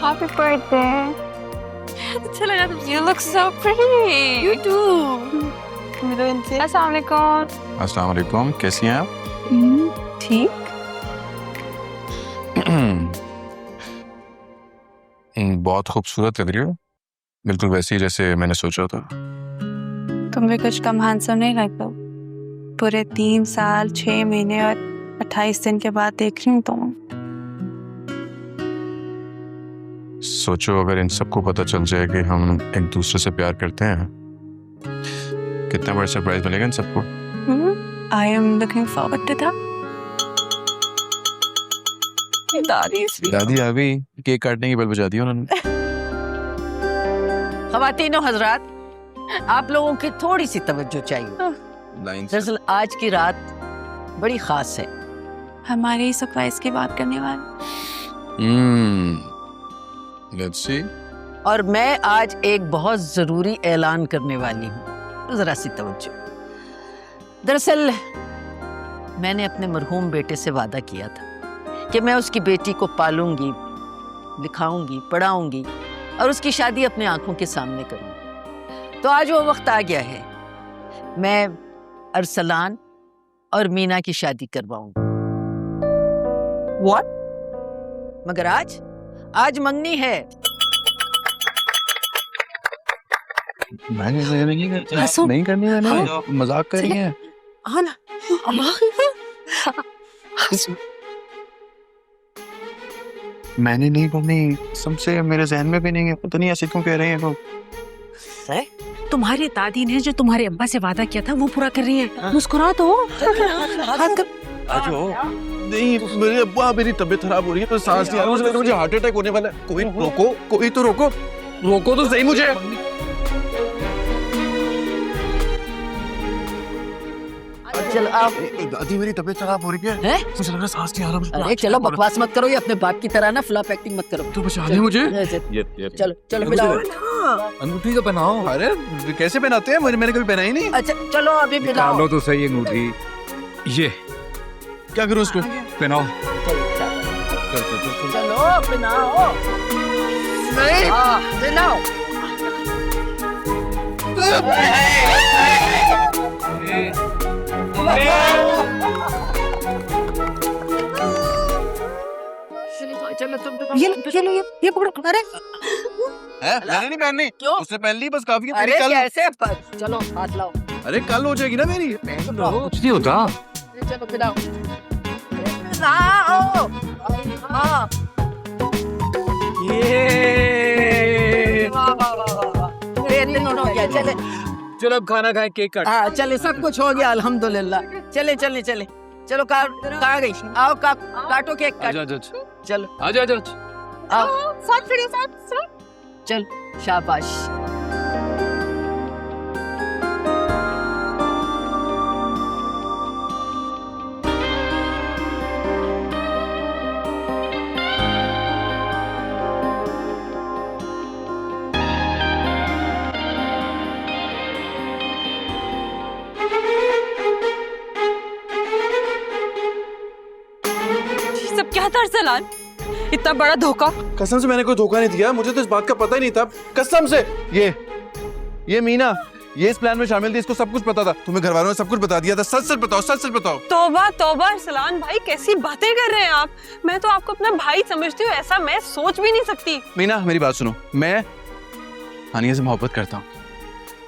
Happy birthday. अच्छा लगा तुम. You look so pretty. You too. मिलो इनसे. अस्सलाम वालेकुम. अस्सलाम वालेकुम, कैसी हैं आप? ठीक. बहुत खूबसूरत लग रही हो, बिल्कुल वैसी ही जैसे मैंने सोचा था. तुम भी कुछ कम हैंडसम नहीं लगते. पूरे 3 साल 6 महीने और 28 दिन के बाद देख रही हूँ तुम. सोचो अगर इन सबको पता चल जाए कि हम एक दूसरे से प्यार करते हैं, कितना बड़ा सरप्राइज मिलेगा इन सबको. I am looking forward to that. दादी आ गई, केक काटने की बेल बजा दी उन्होंने. ख़वातीनो हज़रात, आप लोगों की थोड़ी सी तवज्जो चाहिए. दरअसल आज की रात बड़ी खास है. हमारी सरप्राइज की बात करने वाले. Let's see. और मैं आज एक बहुत ज़रूरी ऐलान करने वाली हूँ. ज़रा सी तवज्जो. दरअसल मैंने अपने मरहूम बेटे से वादा किया था कि मैं उसकी बेटी को पालूंगी, लिखाऊंगी, पढ़ाऊंगी और उसकी शादी अपने आंखों के सामने करूंगी. तो आज वो वक्त आ गया है. मैं अरसलान और मीना की शादी करवाऊंगी. What? मगर आज मंगनी है. नहीं करनी मैंने, मजाक कर रही हैं. हाँ ना. मैंने नहीं करनी, सबसे मेरे जहन में भी नहीं है, पता नहीं ऐसे क्यों कह रही हैं लोग. तुम्हारी दादी ने जो तुम्हारे अब्बा से वादा किया था वो पूरा कर रही है. मुस्कुरा तो. नहीं, मेरे अब्बा, मेरी तबीयत खराब हो रही है, तो सांस नहीं आ रहा, मुझे हार्ट अटैक होने वाला है. कोई रोको, कोई तो रोको, रोको तो सही मुझे. चल आओ. दादी मेरी तबीयत खराब हो रही है. मुझे लग रहा है सांस नहीं आ रहा मुझे. अरे चलो बकवास मत करो. ये अपने बाप की तरह ना फ्लॉप एक्टिंग मत करो. तू बचा ले मुझे. चलो चलो पिलाओ. अंगूठी तो पहनाओ. अरे कैसे पहनाते हैं, मैंने कभी पहना ही नहीं. अच्छा चलो अभी पिलाओ. डालो तो सही अंगूठी. ये क्या करूं उसको? पहनाओ. चलो पिलाओ. नहीं पिलाओ. चलो तुम ये पकड़ो. अरे मैंने नहीं पहननी. क्यों? उसने पहन ली, बस काफी है. अरे कल, कैसे. चलो हाथ लाओ. अरे कल हो जाएगी ना मेरी. कुछ नहीं होता. चलो पिलाओ. हाँ. ये दिन हो गया. चले चलो अब खाना खाए, केक काट. हाँ चले, सब कुछ हो गया अल्हम्दुलिल्लाह. चले चले चले. चलो कहाँ गई. आओ काटो केक काट. चलो आजा. आओ. चल शाबाश. सब क्या था अरसलान? इतना बड़ा धोखा. कसम से मैंने कोई धोखा नहीं दिया. मुझे तो इस बात का पता ही नहीं था, कसम से. ये मीना, ये इस प्लान में शामिल थी, इसको सब कुछ पता था. तुम्हें घर वालों ने सब कुछ बता दिया था. सच सच बताओ, सच सच बताओ. तौबा तौबा अरसलान भाई, कैसी बातें कर रहे हैं आप. मैं तो आपको अपना भाई समझती हूँ, ऐसा मैं सोच भी नहीं सकती. मीना मेरी बात सुनो. मैं हानिया से मोहब्बत करता हूँ,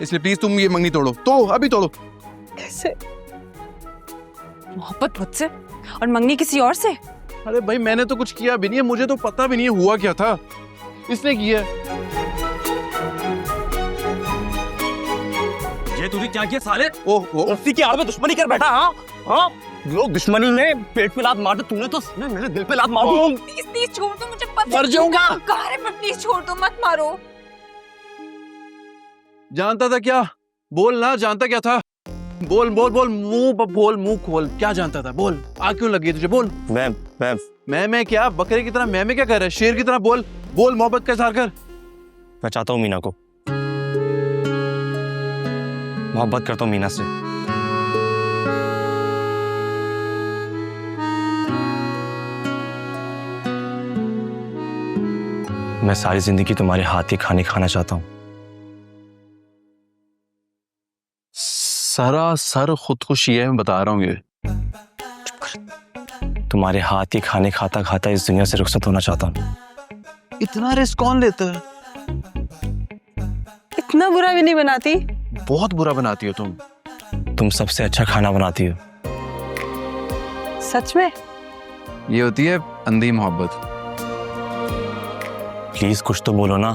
इसलिए प्लीज तुम ये मंगनी तोड़ो. तो अभी तोड़ो. कैसे? मोहब्बत मुझसे और मंगनी किसी और से? अरे भाई मैंने तो कुछ किया भी नहीं है, मुझे तो पता भी नहीं है हुआ क्या था. इसने किया. ये तूने क्या किया साले? ओह उसी की आड़ में दुश्मनी कर बैठा. हाँ लोग दुश्मनी ने पेट पे लात मार दे, तूने तो मेरे दिल पे लात मार दी. प्लीज छोड़ दो मुझे. पता मर जाऊंगा. कार है, प्लीज छोड़ दो, मत मारो. जानता था क्या? बोल ना, जानता क्या था? बोल बोल बोल, मुंह खोल. क्या जानता था? बोल. आग क्यों लगी तुझे? बोल. मैं क्या बकरे की तरह मैं क्या कर रहा है? शेर की तरह बोल. बोल मोहब्बत का इजहार कर. मैं चाहता हूँ मीना को, मोहब्बत करता हूँ मीना से. मैं सारी जिंदगी तुम्हारे हाथ के खाने खाना चाहता हूँ। सरासर खुदकुशी है, मैं बता रहा हूँ ये। तुम्हारे हाथ के खाने खाता खाता इस दुनिया से रुखसत होना चाहता हूँ। इतना रिस्क कौन लेता है? इतना बुरा भी नहीं बनाती। बहुत बुरा बनाती हो तुम। तुम सबसे अच्छा खाना बनाती हो। सच में? ये होती है अंधी मोहब्बत। प्लीज कुछ तो बोलो ना।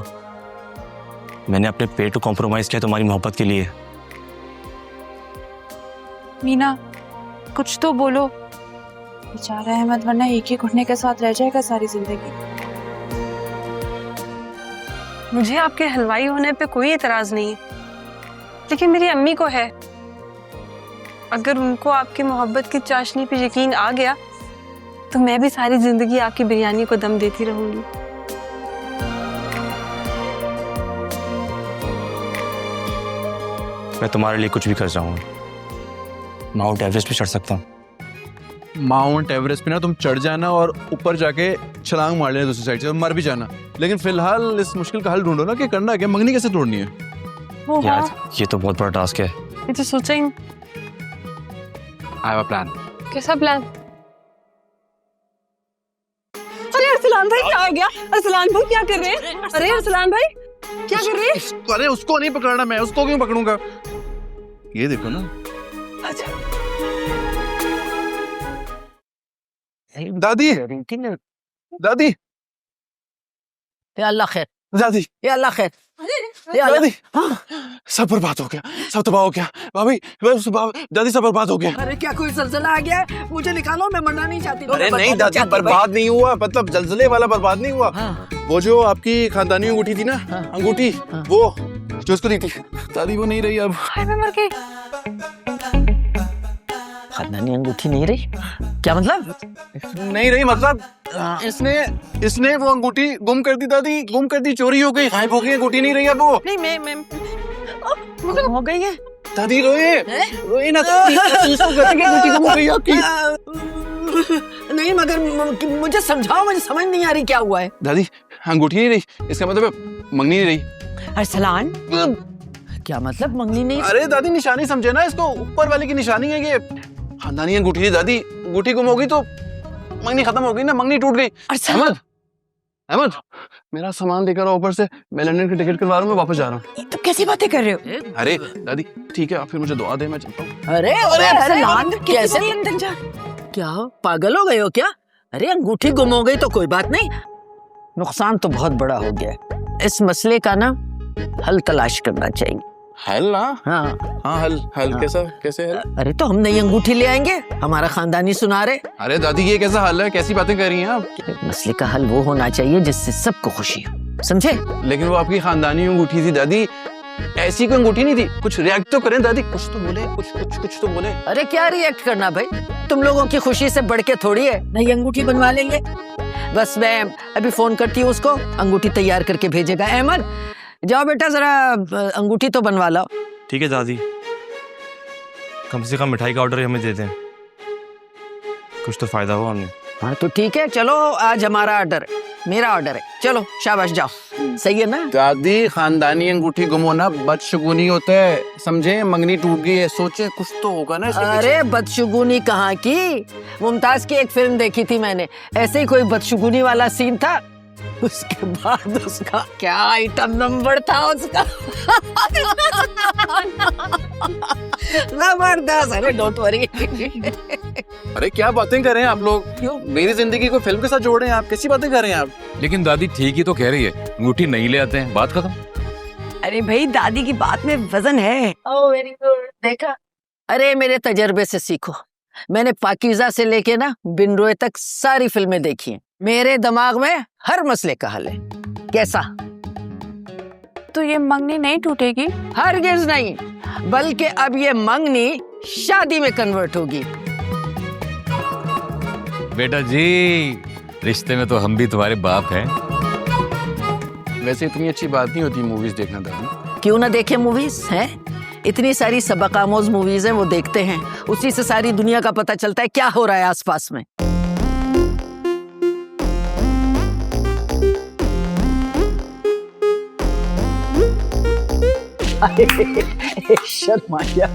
मैंने अपने पेट को कॉम्प्रोमाइज किया तुम्हारी मोहब्बत के लिए। मीना, कुछ तो बोलो। बेचारा अहमद वरना एक ही घुटने के साथ रह जाएगा सारी जिंदगी। मुझे आपके हलवाई होने पे कोई एतराज नहीं है, लेकिन मेरी अम्मी को है। अगर उनको आपकी मोहब्बत की चाशनी पे यकीन आ गया तो मैं भी सारी जिंदगी आपकी बिरयानी को दम देती रहूंगी। मैं तुम्हारे लिए कुछ भी कर जाऊंगा। माउंट एवरेस्ट पे चढ़ सकता हूँ। माउंट एवरेस्ट पे ना तुम चढ़ जाना और ऊपर जाके छलांग मार लेना दूसरी साइड से और मर भी जाना। लेकिन फिलहाल इस मुश्किल का हल ढूंढो ना कि करना क्या, मंगनी कैसे तोड़नी है। यार ये तो बहुत बड़ा टास्क है। ये तो सोचा ही नहीं। I have a plan. कैसा प्लान? अरे अरसलान भाई क्या आ गया? अरसलान भाई क्या कर रहे हैं? अरे अरसलान भाई क्या कर रहे हैं? अरे उसको नहीं पकड़ना, मैं उसको क्यों पकड़ूंगा? ये देखो ना। अच्छा दादी, दादी, या अल्लाह खैर, दादी, या अल्लाह खैर, या अल्लाह। दादी, सब बर्बाद हो गया, सब तबाह हो गया। भाभी, दादी सब बर्बाद हो गया। अरे क्या कोई जलजला आ गया है? मुझे निकालो, मैं मरना नहीं चाहती। अरे नहीं दादी, बर्बाद नहीं हुआ, मतलब जलजले वाला बर्बाद नहीं हुआ। हाँ। वो जो आपकी खानदानी अंगूठी थी ना, हाँ। अंगूठी, वो जो उसको दी थी, दादी वो नहीं रही अब। हाय मैं मर गई। खानदानी अंगूठी नहीं रही? क्या मतलब? नहीं रही मतलब इसने वो अंगूठी गुम कर दी दादी, गुम कर दी, चोरी हो गई, गायब हो गई, अंगूठी नहीं रही अब वो। नहीं मैं हो गई है। दादी रोए ना, अंगूठी गुम हो गई आपकी। नहीं मगर मुझे समझाओ, मुझे समझ नहीं आ रही क्या हुआ है। दादी अंगूठी नहीं रही, इसका मतलब मंगनी नहीं रही। अरसलान क्या मतलब मंगनी नहीं? अरे दादी निशानी समझे ना इसको, ऊपर वाले की निशानी है ये। खानदानी अंगूठी थी दादी, अंगूठी गुम हो गई तो मंगनी खत्म हो गई ना, मंगनी टूट गई। अहमद, अहमद मेरा सामान लेकर आओ ऊपर से, मैं लंदन की टिकट करवा रहा हूँ, मैं वापस जा रहा हूँ। तो कैसी बातें कर रहे हो? अरे दादी ठीक है, आप फिर मुझे दुआ दे, मैं चलता हूँ। अरे अरसलान कैसे लंदन जा? क्या पागल हो गए हो क्या? अरे अंगूठी गुम हो गई तो कोई बात नहीं, नुकसान तो बहुत बड़ा हो गया है। इस मसले का ना हल तलाश करना चाहिए। हल ना? हाँ हाँ हल हाँ। कैसे हल? अरे तो हम नई अंगूठी ले आएंगे, हमारा खानदानी सुना रहे। अरे दादी ये कैसा हल है, कैसी बातें कर रही हैं आप? मसले का हल वो होना चाहिए जिससे सबको खुशी हो, समझे? लेकिन वो आपकी खानदानी अंगूठी थी दादी, ऐसी कोई अंगूठी नहीं थी। कुछ रिएक्ट तो करें दादी, कुछ तो बोले, कुछ तो बोले। अरे क्या रिएक्ट करना भाई, तुम लोगों की खुशी से बढ़ के थोड़ी है, नई अंगूठी बनवा लेंगे। बस मैं अभी फोन करती हूँ उसको, अंगूठी तैयार करके भेजेगा। अहमद जाओ बेटा जरा अंगूठी तो बनवा लो। ठीक है दादी, कम से कम मिठाई का ऑर्डर हमें दे दें, कुछ तो फायदा हुआ हमें। हाँ तो ठीक है, चलो आज हमारा ऑर्डर है, मेरा ऑर्डर है, चलो शाबाश जाओ। सही है ना दादी? खानदानी अंगूठी गुम होना बदशगुनी होता है, समझे? मंगनी टूट गई है, सोचे कुछ तो होगा ना इसके अरे बदशगुनी कहाँ की, मुमताज की एक फिल्म देखी थी मैंने, ऐसे ही कोई बदशगुनी वाला सीन था, उसके बाद उसका क्या आइटम नंबर था उसका। जबरदस्त। अरे डोंट वरी। अरे क्या बातें कर रहे हैं आप लोग? क्यों मेरी जिंदगी को फिल्म के साथ जोड़ रहे हैं आप? कैसी बातें कर रहे हैं आप? लेकिन दादी ठीक ही तो कह रही है, अंगूठी नहीं ले आते हैं, बात खत्म। अरे भाई दादी की बात में वजन है। ओह वेरी गुड, देखा? अरे मेरे तजर्बे से सीखो, मैंने पाकीज़ा से लेके ना बिन रोए तक सारी फिल्में देखी हैं, मेरे दिमाग में हर मसले का हल है। कैसा? तो ये मंगनी नहीं टूटेगी? हरगिज़ नहीं, बल्कि अब ये मंगनी शादी में कन्वर्ट होगी। बेटा जी, रिश्ते में तो हम भी तुम्हारे बाप हैं। वैसे इतनी अच्छी बात नहीं होती मूवीज देखना दादी। क्यों ना देखे मूवीज हैं, इतनी सारी सबक आमोज मूवीज हैं, वो देखते हैं, उसी से सारी दुनिया का पता चलता है क्या हो रहा है आसपास में। शर्मा गया